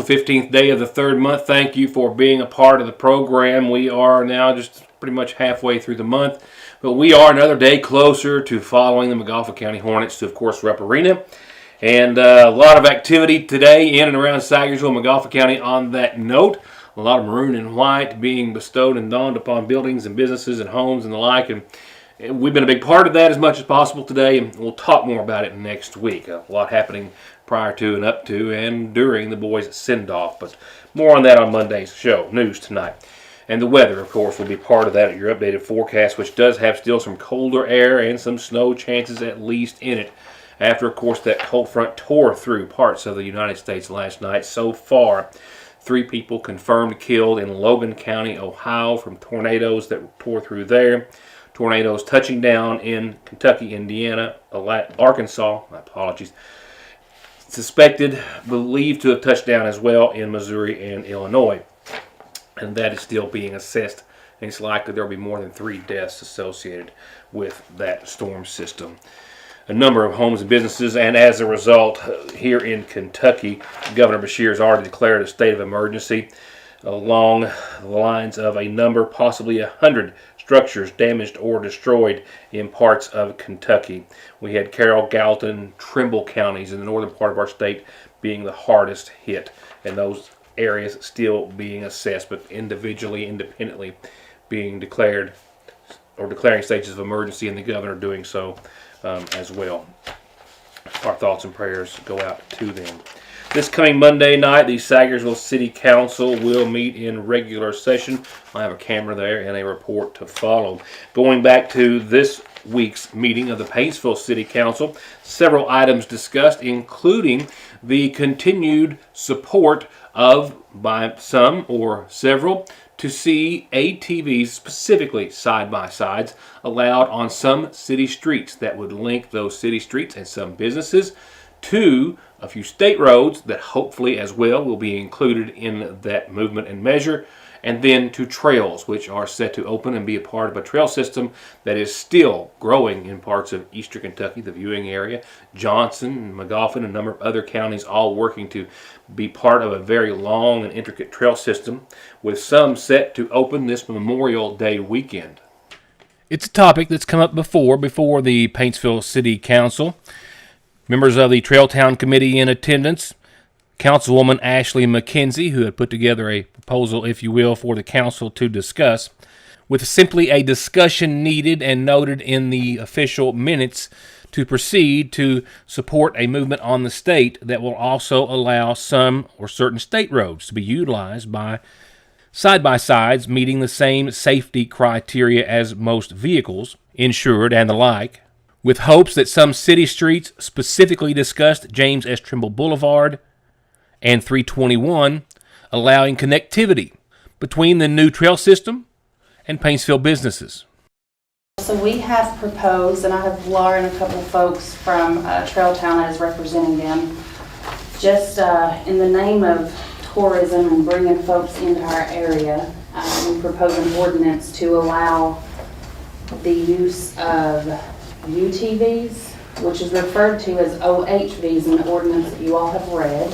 15th day of the third month. Thank you for being a part of the program. We are now just pretty much halfway through the month, but we are another day closer to following the Montgomery County Hornets to, of course, Rupp Arena. And a lot of activity today in and around Sagersville, Montgomery County on that note. A lot of maroon and white being bestowed and donned upon buildings and businesses and homes and the like. And we've been a big part of that as much as possible today, and we'll talk more about it next week. A lot happening prior to and up to and during the boys' send-off, but more on that on Monday's show, News Tonight. And the weather, of course, will be part of that at your updated forecast, which does have still some colder air and some snow chances at least in it. After, of course, that cold front tore through parts of the United States last night. So far, 3 people confirmed killed in Logan County, Ohio, from tornadoes that tore through there. Tornadoes touching down in Kentucky, Indiana, Arkansas, my apologies. Suspected, believed to have touched down as well in Missouri and Illinois. And that is still being assessed. And it's likely there will be more than 3 deaths associated with that storm system. A number of homes and businesses, and as a result, here in Kentucky, Governor Beshear has already declared a state of emergency along the lines of a number, possibly 100 structures damaged or destroyed in parts of Kentucky. We had Carroll, Gallatin, Trimble counties in the northern part of our state being the hardest hit, and those areas still being assessed, but independently being declared or declaring stages of emergency, and the governor doing so as well. Our thoughts and prayers go out to them. This coming Monday night, the Sagersville City Council will meet in regular session. I have a camera there and a report to follow. Going back to this week's meeting of the Paintsville City Council, several items discussed, including the continued support of, by some or several, to see ATVs, specifically side-by-sides, allowed on some city streets that would link those city streets and some businesses to a few state roads that hopefully as well will be included in that movement and measure, and then to trails, which are set to open and be a part of a trail system that is still growing in parts of eastern Kentucky, the viewing area, Johnson, Montgomery, and a number of other counties all working to be part of a very long and intricate trail system, with some set to open this Memorial Day weekend. It's a topic that's come up before the Paintsville City Council. Members of the Trail Town Committee in attendance, Councilwoman Ashley McKenzie, who had put together a proposal, if you will, for the council to discuss, with simply a discussion needed and noted in the official minutes to proceed to support a movement on the state that will also allow some or certain state roads to be utilized by side-by-sides meeting the same safety criteria as most vehicles, insured and the like, with hopes that some city streets, specifically discussed James S. Trimble Boulevard and 321, allowing connectivity between the new trail system and Paintsville businesses. So we have proposed, and I have Laura and a couple folks from Trail Town that is representing them, just in the name of tourism and bringing folks into our area, we propose an ordinance to allow the use of UTVs, which is referred to as OHVs in the ordinance that you all have read,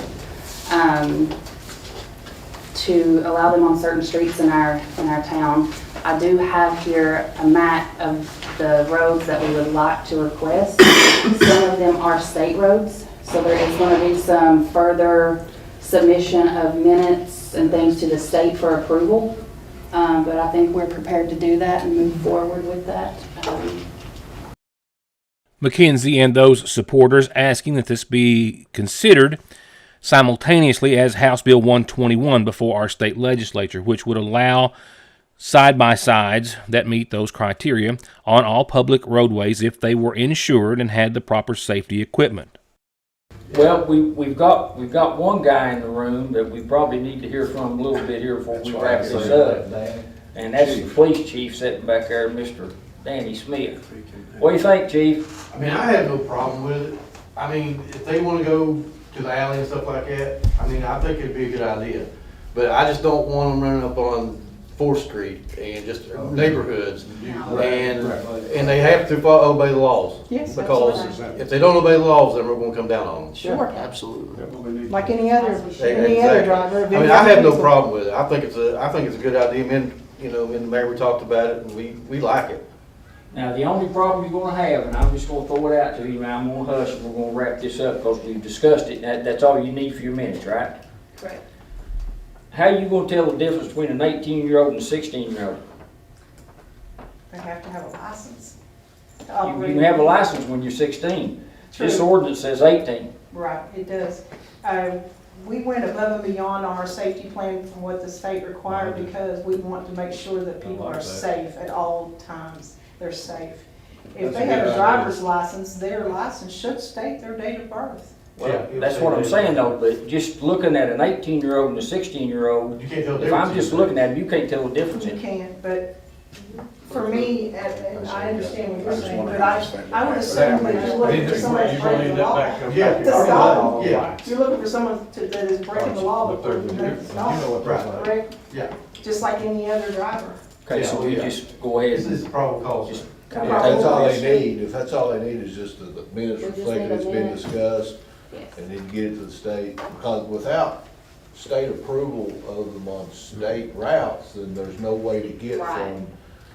to allow them on certain streets in our town. I do have here a map of the roads that we would like to request. Some of them are state roads, so there is going to be some further submission of minutes and things to the state for approval, but I think we're prepared to do that and move forward with that. McKenzie and those supporters asking that this be considered simultaneously as House Bill 121 before our state legislature, which would allow side-by-sides that meet those criteria on all public roadways if they were insured and had the proper safety equipment. Well, we've got one guy in the room that we probably need to hear from a little bit here before we wrap this up, and that's the police chief sitting back there, Mr. Danny Smith. What do you think, Chief? I mean, I have no problem with it. I mean, if they want to go to the alley and stuff like that, I mean, I think it'd be a good idea. But I just don't want them running up on 4th Street and just neighborhoods. And they have to obey the laws. Yes, Because absolutely. if they don't obey the laws, then we're gonna come down on them. Sure, Absolutely. like any other Exactly. driver. I mean, I have no problem with it. I think it's a good idea. Me and the mayor, we talked about it, and we like it. Now, the only problem you're gonna have, and I'm just gonna throw it out to you, and I'm gonna hush, and we're gonna wrap this up, because we've discussed it, that's all you need for your minutes, right? Correct. How you gonna tell the difference between an 18-year-old and a 16-year-old? They have to have a license. to You operate. can have a license when you're 16. This True. ordinance says 18. Right, it does. We went above and beyond on our safety plan from what the state required because we want to make sure that people are safe at all times. They're safe. If they have a driver's license, their license should state their date of birth. Well, that's what I'm saying though, but just looking at an 18-year-old and a 16-year-old, You can't tell the if I'm difference. just looking at them, you can't tell the difference You in it. can't, but for me, and I understand what you're saying, but I would assume that you're looking for someone to break the law. Yeah. To stop. Yeah. You're looking for someone that is breaking the law before you make the stop, Right. correct? Yeah. Just like any other driver. Okay, so we Yeah. just go ahead This and is a probable cause. just Yeah. kind If of that's take all this. they need, if that's all they need is just the minutes We just reflecting need a it's been minute. discussed, Yes. and then get it to the state, because without state approval of them on state routes, then there's no way to get Right. from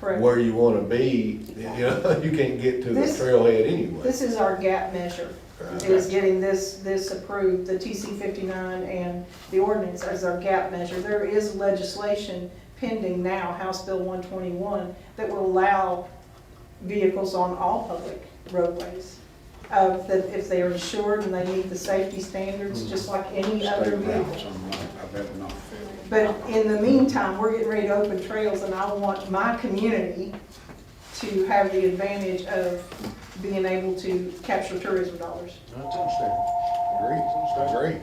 Correct. where you wanna be, you can't get to the This- trailhead anyway. This is our gap measure, Right. is getting this approved, the TC 59 and the ordinance is our gap measure. There is legislation pending now, House Bill 121, that will allow vehicles on all public roadways. That if they are insured and they meet the safety standards, just like any other vehicle. But in the meantime, we're getting ready to open trails, and I want my community to have the advantage of being able to capture tourism dollars. That's understandable. Agree.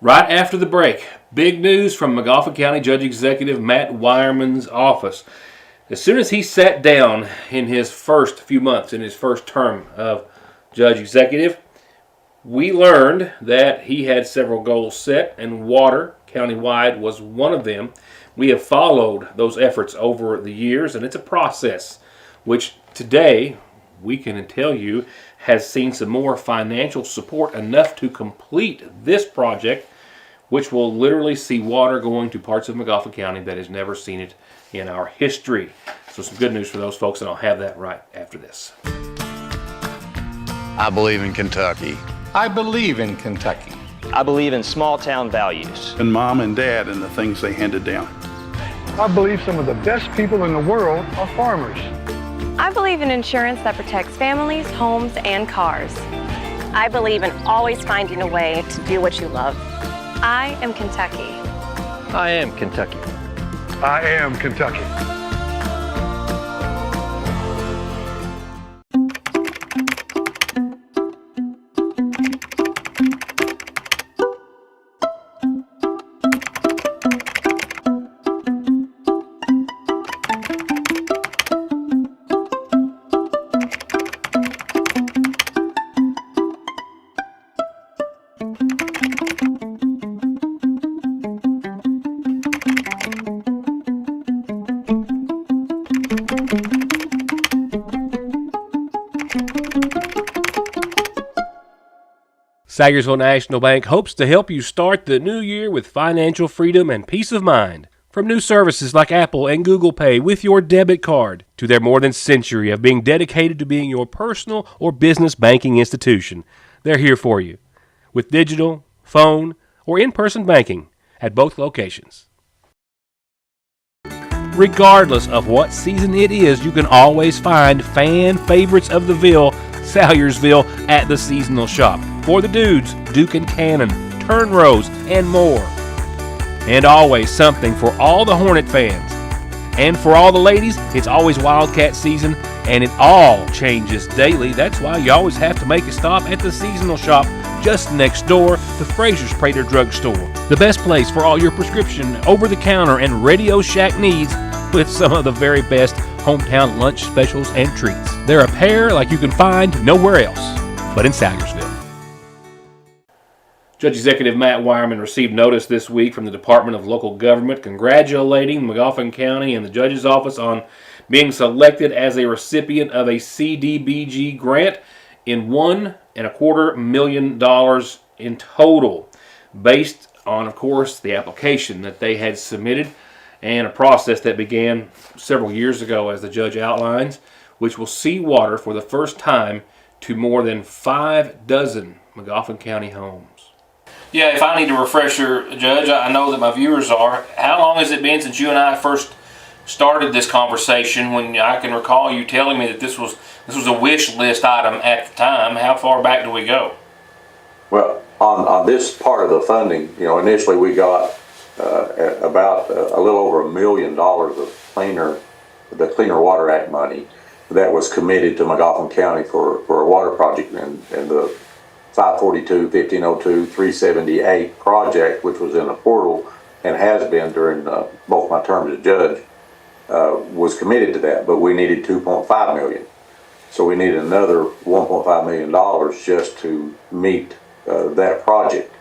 Right after the break, big news from McGoffin County Judge Executive Matt Wireman's office. As soon as he sat down in his first few months, in his first term of Judge Executive, we learned that he had several goals set, and water countywide was one of them. We have followed those efforts over the years, and it's a process which today we can tell you has seen some more financial support enough to complete this project, which will literally see water going to parts of McGoffin County that has never seen it in our history. So some good news for those folks, and I'll have that right after this. I believe in Kentucky. I believe in Kentucky. I believe in small town values. And mom and dad and the things they handed down. I believe some of the best people in the world are farmers. I believe in insurance that protects families, homes, and cars. I believe in always finding a way to do what you love. I am Kentucky. I am Kentucky. I am Kentucky. Sagersville National Bank hopes to help you start the new year with financial freedom and peace of mind. From new services like Apple and Google Pay with your debit card to their more than century of being dedicated to being your personal or business banking institution, they're here for you with digital, phone, or in-person banking at both locations. Regardless of what season it is, you can always find fan favorites of the Ville, Salyersville, at the seasonal shop. For the dudes, Duke and Cannon, Turn Rose, and more. And always something for all the Hornet fans. And for all the ladies, it's always Wildcat season, and it all changes daily. That's why you always have to make a stop at the seasonal shop just next door to Fraser's Prater Drug Store. The best place for all your prescription, over-the-counter, and Radio Shack needs, with some of the very best hometown lunch specials and treats. They're a pair like you can find nowhere else but in Salyersville. Judge Executive Matt Wireman received notice this week from the Department of Local Government congratulating McGoffin County and the Judge's Office on being selected as a recipient of a CDBG grant in $1.25 million in total, based on, of course, the application that they had submitted and a process that began several years ago, as the judge outlines, which will see water for the first time to more than 5 dozen McGoffin County homes. Yeah, if I need a refresher, Judge, I know that my viewers are. How long has it been since you and I first started this conversation, when I can recall you telling me that this was a wish list item at the time? How far back do we go? Well, on this part of the funding, initially we got about a little over $1 million of the Cleaner Water Act money that was committed to McGoffin County for a water project, and the 542, 1502, 378 project, which was in the portal and has been during both my terms as judge, was committed to that, but we needed $2.5 million. So we needed another $1.5 million just to meet that project.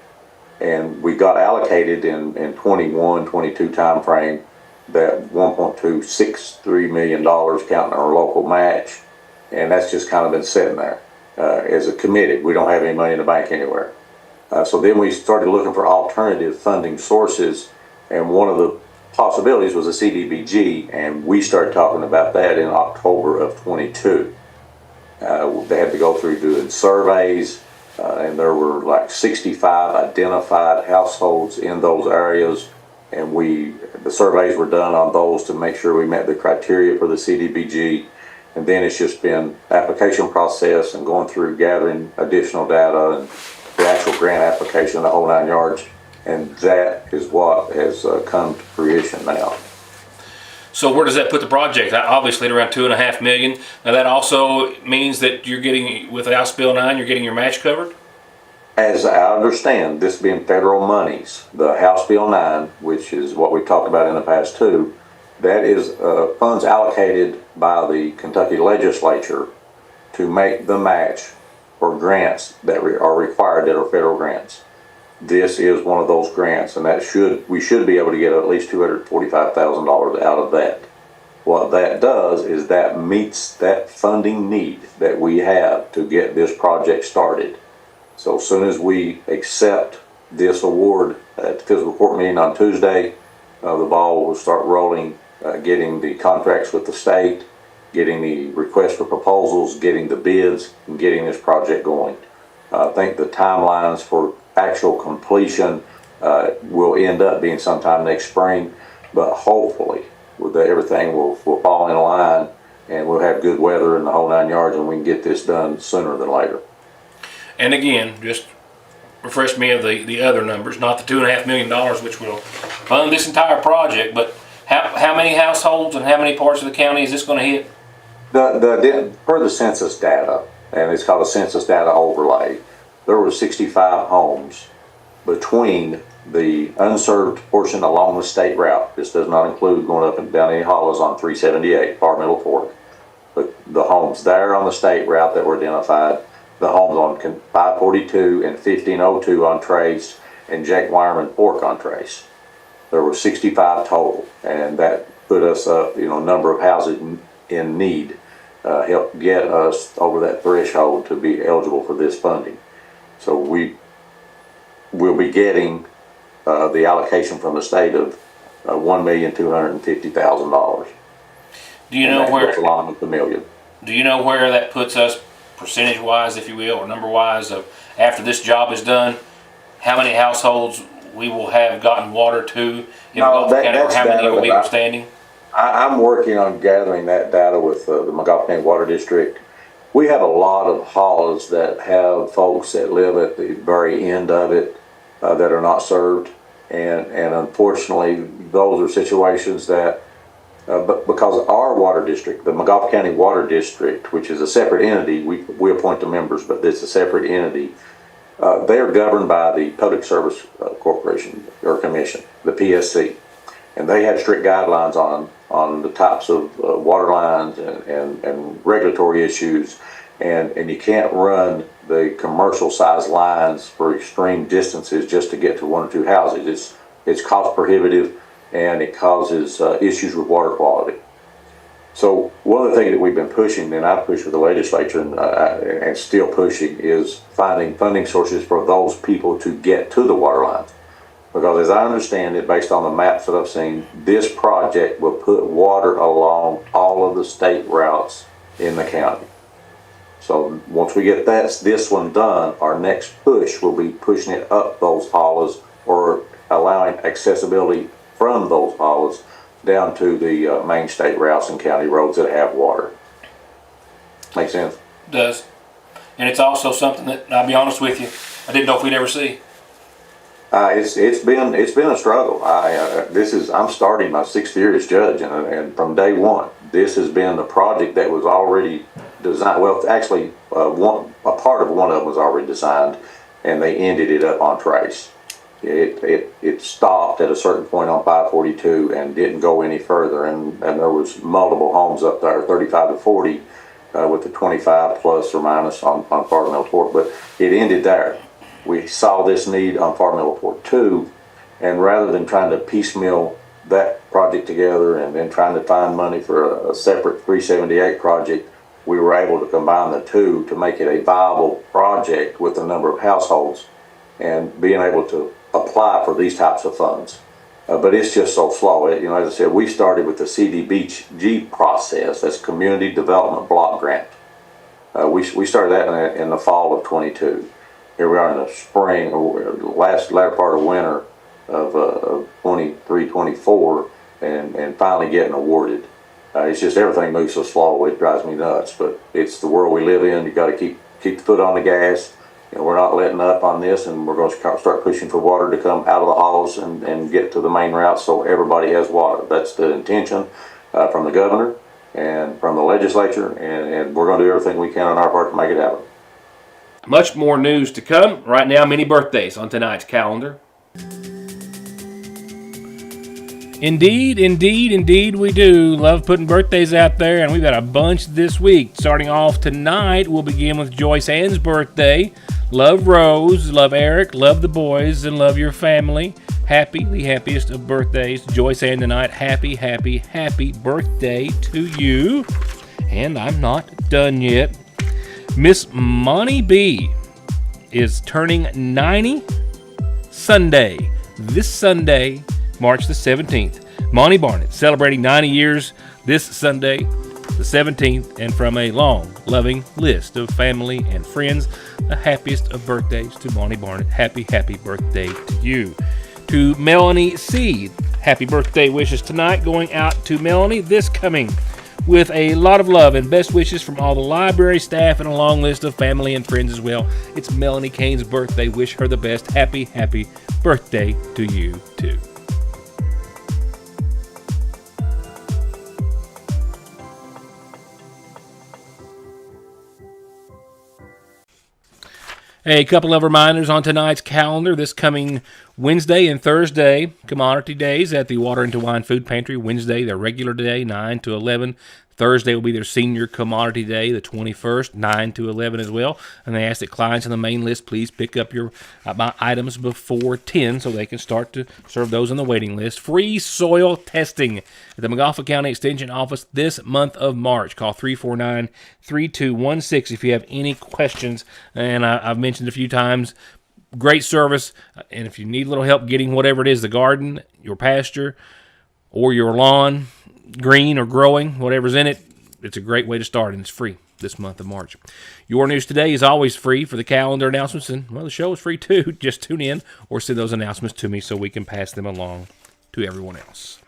And we got allocated in 21, 22 time frame that $1.263 million counting our local match. And that's just kind of been sitting there as a committed. We don't have any money in the bank anywhere. So then we started looking for alternative funding sources, and one of the possibilities was a CDBG, and we started talking about that in October of 22. They had to go through doing surveys, and there were like 65 identified households in those areas, and the surveys were done on those to make sure we met the criteria for the CDBG. And then it's just been application process and going through gathering additional data and the actual grant application, the whole 9 yards. And that is what has come to fruition now. So where does that put the project? Obviously at around $2.5 million. Now that also means that you're getting, with House Bill 9, you're getting your match covered? As I understand, this being federal monies, the House Bill 9, which is what we talked about in the past too, that is funds allocated by the Kentucky legislature to make the match for grants that are required that are federal grants. This is one of those grants, and we should be able to get at least $245,000 out of that. What that does is that meets that funding need that we have to get this project started. So as soon as we accept this award at the fiscal court meeting on Tuesday, the ball will start rolling, getting the contracts with the state, getting the request for proposals, getting the bids, and getting this project going. I think the timelines for actual completion will end up being sometime next spring, but hopefully everything will fall in line and we'll have good weather in the whole 9 yards, and we can get this done sooner than later. And again, just refresh me of the other numbers, not the $2.5 million, which will fund this entire project, but how many households and how many parts of the county is this going to hit? Per the census data, and it's called a census data overlay, there were 65 homes between the unserved portion along the state route. This does not include going up and down any hollows on 378, Far Middle Fork. But the homes there on the state route that were identified, the homes on 542 and 1502 on Trace, and Jake Wireman Fork on Trace. There were 65 total, and that put us up, number of houses in need, helped get us over that threshold to be eligible for this funding. So we will be getting the allocation from the state of $1,250,000. Do you know where? Along with the million. Do you know where that puts us, percentage-wise, if you will, or number-wise, of after this job is done? How many households we will have gotten water to in McGoffin County, or how many will be outstanding? I'm working on gathering that data with the McGoffin County Water District. We have a lot of hollows that have folks that live at the very end of it that are not served, and unfortunately those are situations that but because our water district, the McGoffin County Water District, which is a separate entity, we appoint the members, but it's a separate entity. They are governed by the Public Service Corporation or Commission, the PSC, and they have strict guidelines on the types of water lines and regulatory issues and you can't run the commercial size lines for extreme distances just to get to one or two houses. It's cost prohibitive, and it causes issues with water quality. So one of the things that we've been pushing, and I've pushed with the legislature and still pushing, is finding funding sources for those people to get to the water lines. Because as I understand it, based on the maps that I've seen, this project will put water along all of the state routes in the county. So once we get this one done, our next push will be pushing it up those hollows or allowing accessibility from those hollows down to the main state routes and county roads that have water. Make sense? It does. And it's also something that, I'll be honest with you, I didn't know if we'd ever see. It's been a struggle. I'm starting my 6th year as judge, and from day one, this has been the project that was already designed. Well, actually, a part of one of them was already designed, and they ended it up on Trace. It stopped at a certain point on 542 and didn't go any further, and there was multiple homes up there, 35 to 40, with the 25 plus or minus on Fargo Mill Port, but it ended there. We saw this need on Fargo Mill Port 2, and rather than trying to piecemeal that project together and then trying to find money for a separate 378 project, we were able to combine the two to make it a viable project with a number of households and being able to apply for these types of funds. But it's just so slow. As I said, we started with the CDBG process, that's Community Development Block Grant. We started that in the fall of 22. Here we are in the spring, or latter part of winter of 23, 24, and finally getting awarded. It's just everything moves so slow, it drives me nuts. But it's the world we live in. You got to keep the foot on the gas. We're not letting up on this, and we're going to start pushing for water to come out of the hollows and get to the main route so everybody has water. That's the intention from the governor and from the legislature, and we're going to do everything we can on our part to make it happen. Much more news to come. Right now, many birthdays on tonight's calendar. Indeed we do. Love putting birthdays out there, and we've got a bunch this week. Starting off tonight, we'll begin with Joyce Ann's birthday. Love Rose, love Eric, love the boys, and love your family. The happiest of birthdays. Joyce Ann tonight, happy birthday to you. And I'm not done yet. Miss Monty B is turning 90 Sunday. This Sunday, March the 17th. Monty Barnett celebrating 90 years this Sunday, the 17th, and from a long, loving list of family and friends, the happiest of birthdays to Monty Barnett. Happy birthday to you. To Melanie C, happy birthday wishes tonight going out to Melanie this coming with a lot of love and best wishes from all the library staff and a long list of family and friends as well. It's Melanie Kane's birthday. Wish her the best. Happy birthday to you too. A couple of reminders on tonight's calendar. This coming Wednesday and Thursday, commodity days at the Water into Wine Food Pantry. Wednesday, their regular day, 9 to 11. Thursday will be their senior commodity day, the 21st, 9 to 11 as well. And they ask that clients on the main list please pick up your items before 10 so they can start to serve those on the waiting list. Free soil testing at the McGoffin County Extension Office this month of March. Call 349-3216 if you have any questions. And I've mentioned a few times, great service. And if you need a little help getting whatever it is, the garden, your pasture, or your lawn, green or growing, whatever's in it, it's a great way to start, and it's free this month of March. Your News Today is always free for the calendar announcements, and, well, the show is free too. Just tune in or send those announcements to me so we can pass them along to everyone else.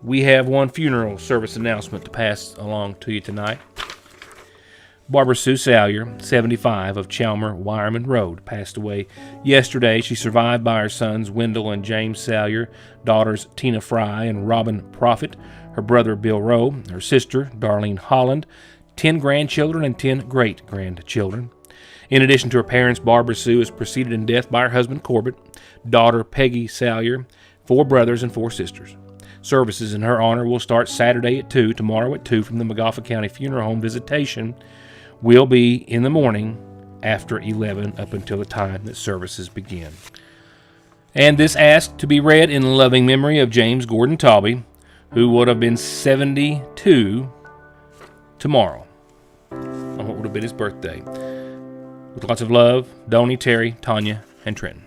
We have one funeral service announcement to pass along to you tonight. Barbara Sue Salyer, 75, of Chalmer Wireman Road, passed away yesterday. She's survived by her sons Wendell and James Salyer, daughters Tina Fry and Robin Profit, her brother Bill Rowe, her sister Darlene Holland, 10 grandchildren and 10 great-grandchildren. In addition to her parents, Barbara Sue is preceded in death by her husband Corbett, daughter Peggy Salyer, 4 brothers and 4 sisters. Services in her honor will start Saturday at 2, tomorrow at 2 from the McGoffin County Funeral Home. Visitation will be in the morning after 11 up until the time that services begin. And this asked to be read in loving memory of James Gordon Tawby, who would have been 72 tomorrow, on what would have been his birthday. With lots of love, Donnie, Terry, Tanya, and Trenton.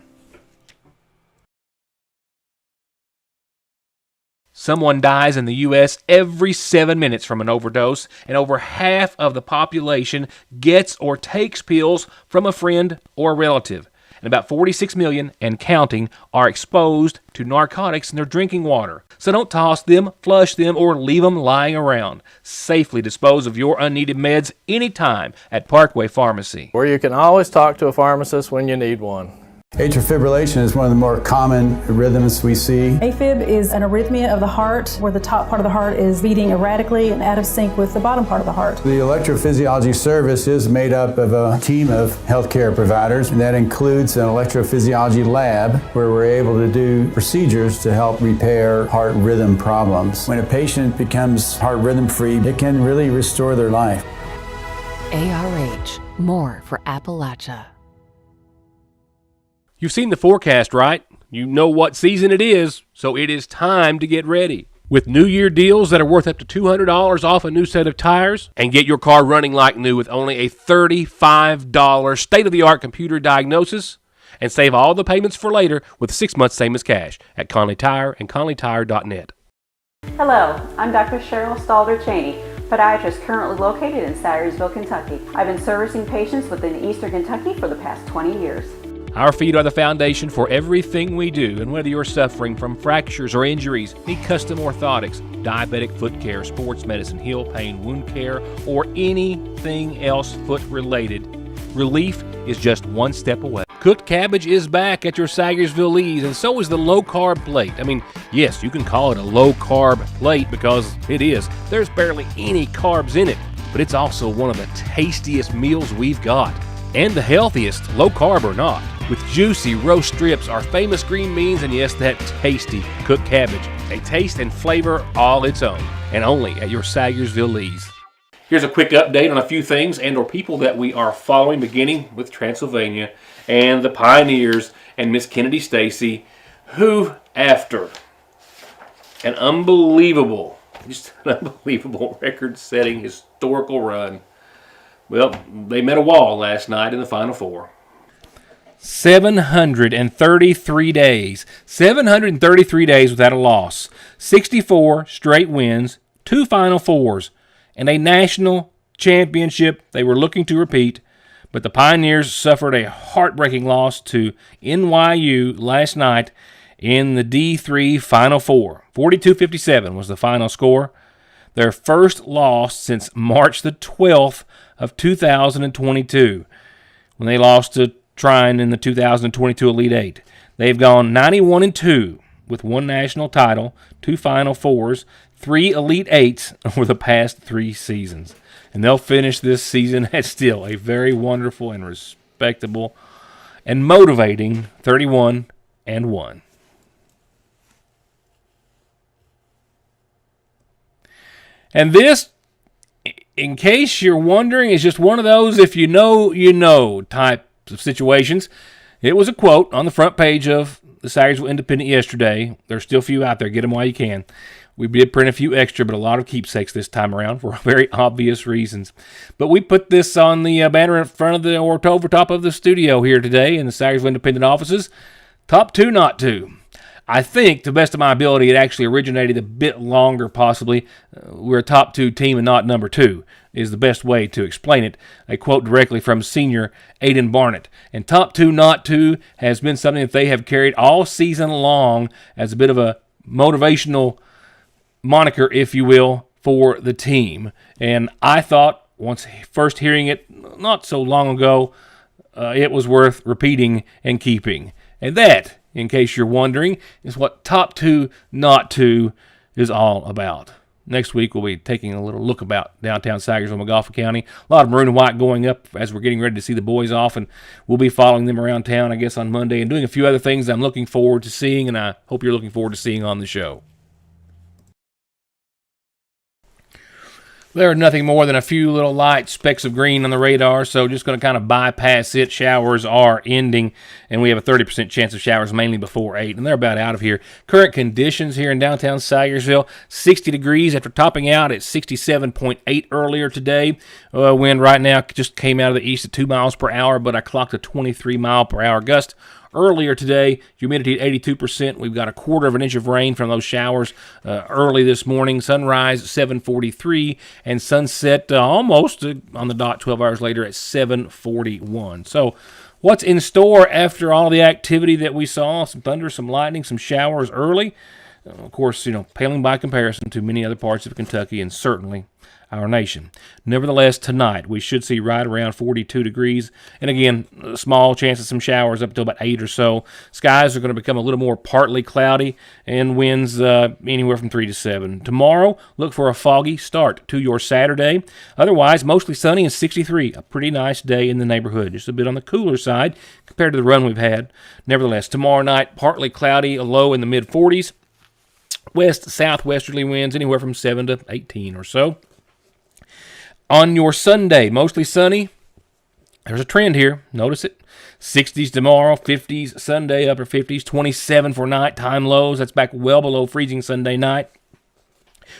Someone dies in the U.S. every 7 minutes from an overdose, and over half of the population gets or takes pills from a friend or relative. And about 46 million and counting are exposed to narcotics in their drinking water. So don't toss them, flush them, or leave them lying around. Safely dispose of your unneeded meds anytime at Parkway Pharmacy, where you can always talk to a pharmacist when you need one. Atrial fibrillation is one of the more common rhythms we see. AFib is an arrhythmia of the heart where the top part of the heart is beating erratically and out of sync with the bottom part of the heart. The electrophysiology service is made up of a team of healthcare providers, and that includes an electrophysiology lab where we're able to do procedures to help repair heart rhythm problems. When a patient becomes heart rhythm free, it can really restore their life. ARH, more for Appalachia. You've seen the forecast, right? You know what season it is, so it is time to get ready. With New Year deals that are worth up to $200 off a new set of tires, and get your car running like new with only a $35 state-of-the-art computer diagnosis, and save all the payments for later with 6 months same as cash at Conley Tire and ConleyTire.net. Hello, I'm Dr. Cheryl Stalder-Cheney, podiatrist currently located in Sattersville, Kentucky. I've been servicing patients within Eastern Kentucky for the past 20 years. Our feet are the foundation for everything we do, and whether you're suffering from fractures or injuries, need custom orthotics, diabetic foot care, sports medicine, heel pain, wound care, or anything else foot related, relief is just one step away. Cooked cabbage is back at your Sagersville Lee's, and so is the low-carb plate. I mean, yes, you can call it a low-carb plate because it is. There's barely any carbs in it, but it's also one of the tastiest meals we've got. And the healthiest, low-carb or not. With juicy roast strips, our famous green beans, and yes, that tasty cooked cabbage. A taste and flavor all its own, and only at your Sagersville Lee's. Here's a quick update on a few things and or people that we are following, beginning with Transylvania and the Pioneers and Miss Kennedy Stacy, who, after an unbelievable record-setting historical run, well, they met a wall last night in the Final Four. 733 days. 733 days without a loss. 64 straight wins, 2 Final Fours, and a national championship they were looking to repeat. But the Pioneers suffered a heartbreaking loss to NYU last night in the D3 Final Four. 42-57 was the final score. Their first loss since March the 12th of 2022, when they lost to Trine in the 2022 Elite Eight. They've gone 91-2 with 1 national title, 2 Final Fours, 3 Elite Eights over the past 3 seasons. And they'll finish this season at still a very wonderful and respectable and motivating 31-1. And this, in case you're wondering, is just one of those if you know, you know type of situations. It was a quote on the front page of the Sagersville Independent yesterday. There's still a few out there. Get them while you can. We did print a few extra, but a lot of keepsakes this time around for very obvious reasons. But we put this on the banner in front of the, or over top of the studio here today in the Sagersville Independent offices. Top 2, not 2. I think, to the best of my ability, it actually originated a bit longer, possibly. We're a top 2 team and not number 2, is the best way to explain it. A quote directly from senior Aiden Barnett. And top 2, not 2 has been something that they have carried all season long as a bit of a motivational moniker, if you will, for the team. And I thought, once first hearing it not so long ago, it was worth repeating and keeping. And that, in case you're wondering, is what Top 2, Not 2 is all about. Next week, we'll be taking a little look about downtown Sagersville, McGoffin County. A lot of maroon and white going up as we're getting ready to see the boys off, and we'll be following them around town, I guess, on Monday, and doing a few other things I'm looking forward to seeing, and I hope you're looking forward to seeing on the show. There are nothing more than a few little light specks of green on the radar, so just going to kind of bypass it. Showers are ending, and we have a 30% chance of showers mainly before 8, and they're about out of here. Current conditions here in downtown Sayersville, 60 degrees after topping out at 67.8 earlier today. Wind right now just came out of the east at 2 miles per hour, but I clocked a 23-mile-per-hour gust. Earlier today, humidity at 82%. We've got a quarter of an inch of rain from those showers early this morning. Sunrise at 7:43 and sunset almost on the dot 12 hours later at 7:41. So what's in store after all the activity that we saw? Some thunder, some lightning, some showers early. Of course, paling by comparison to many other parts of Kentucky and certainly our nation. Nevertheless, tonight we should see right around 42 degrees. And again, a small chance of some showers up until about 8 or so. Skies are going to become a little more partly cloudy and winds anywhere from 3 to 7. Tomorrow, look for a foggy start to your Saturday. Otherwise, mostly sunny and 63. A pretty nice day in the neighborhood. Just a bit on the cooler side compared to the run we've had. Nevertheless, tomorrow night, partly cloudy, a low in the mid-40s. West-southwesterly winds anywhere from 7 to 18 or so. On your Sunday, mostly sunny. There's a trend here. Notice it. 60s tomorrow, 50s Sunday, upper 50s, 27 for nighttime lows. That's back well below freezing Sunday night,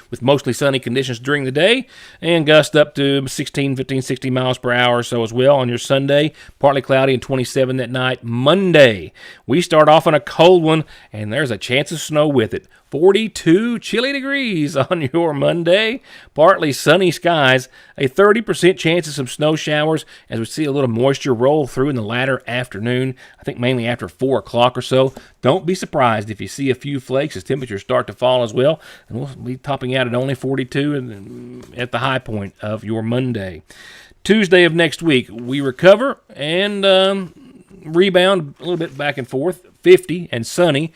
with mostly sunny conditions during the day and gust up to 16, 15, 60 miles per hour or so as well on your Sunday. Partly cloudy and 27 that night. Monday, we start off on a cold one, and there's a chance of snow with it. 42 chilly degrees on your Monday. Partly sunny skies. A 30% chance of some snow showers as we see a little moisture roll through in the latter afternoon. I think mainly after 4 o'clock or so. Don't be surprised if you see a few flakes as temperatures start to fall as well. And we'll be topping out at only 42 at the high point of your Monday. Tuesday of next week, we recover and rebound a little bit back and forth. 50 and sunny.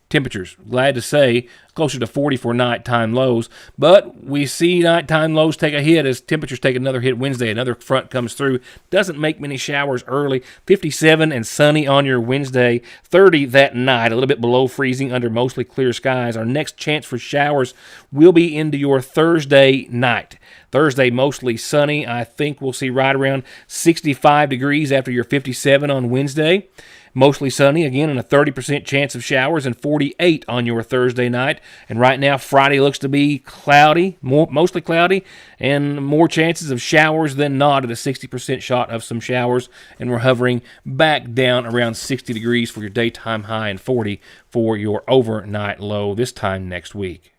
Temperatures, glad to say, closer to 40 for nighttime lows. But we see nighttime lows take a hit as temperatures take another hit Wednesday. Another front comes through. Doesn't make many showers early. 57 and sunny on your Wednesday. 30 that night, a little bit below freezing under mostly clear skies. Our next chance for showers will be into your Thursday night. Thursday, mostly sunny. I think we'll see right around 65 degrees after your 57 on Wednesday. Mostly sunny, again, and a 30% chance of showers, and 48 on your Thursday night. And right now, Friday looks to be cloudy, mostly cloudy, and more chances of showers than not at a 60% shot of some showers. And we're hovering back down around 60 degrees for your daytime high and 40 for your overnight low this time next week.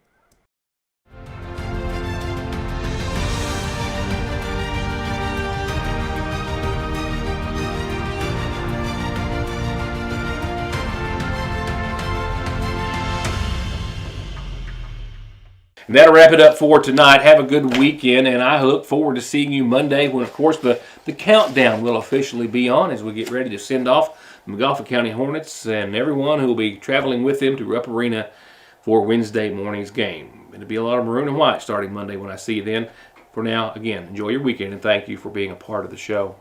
And that'll wrap it up for tonight. Have a good weekend, and I look forward to seeing you Monday when, of course, the countdown will officially be on as we get ready to send off the Magauffa County Hornets and everyone who will be traveling with them to Rupp Arena for Wednesday morning's game. It'll be a lot of maroon and white starting Monday when I see you then. For now, again, enjoy your weekend, and thank you for being a part of the show.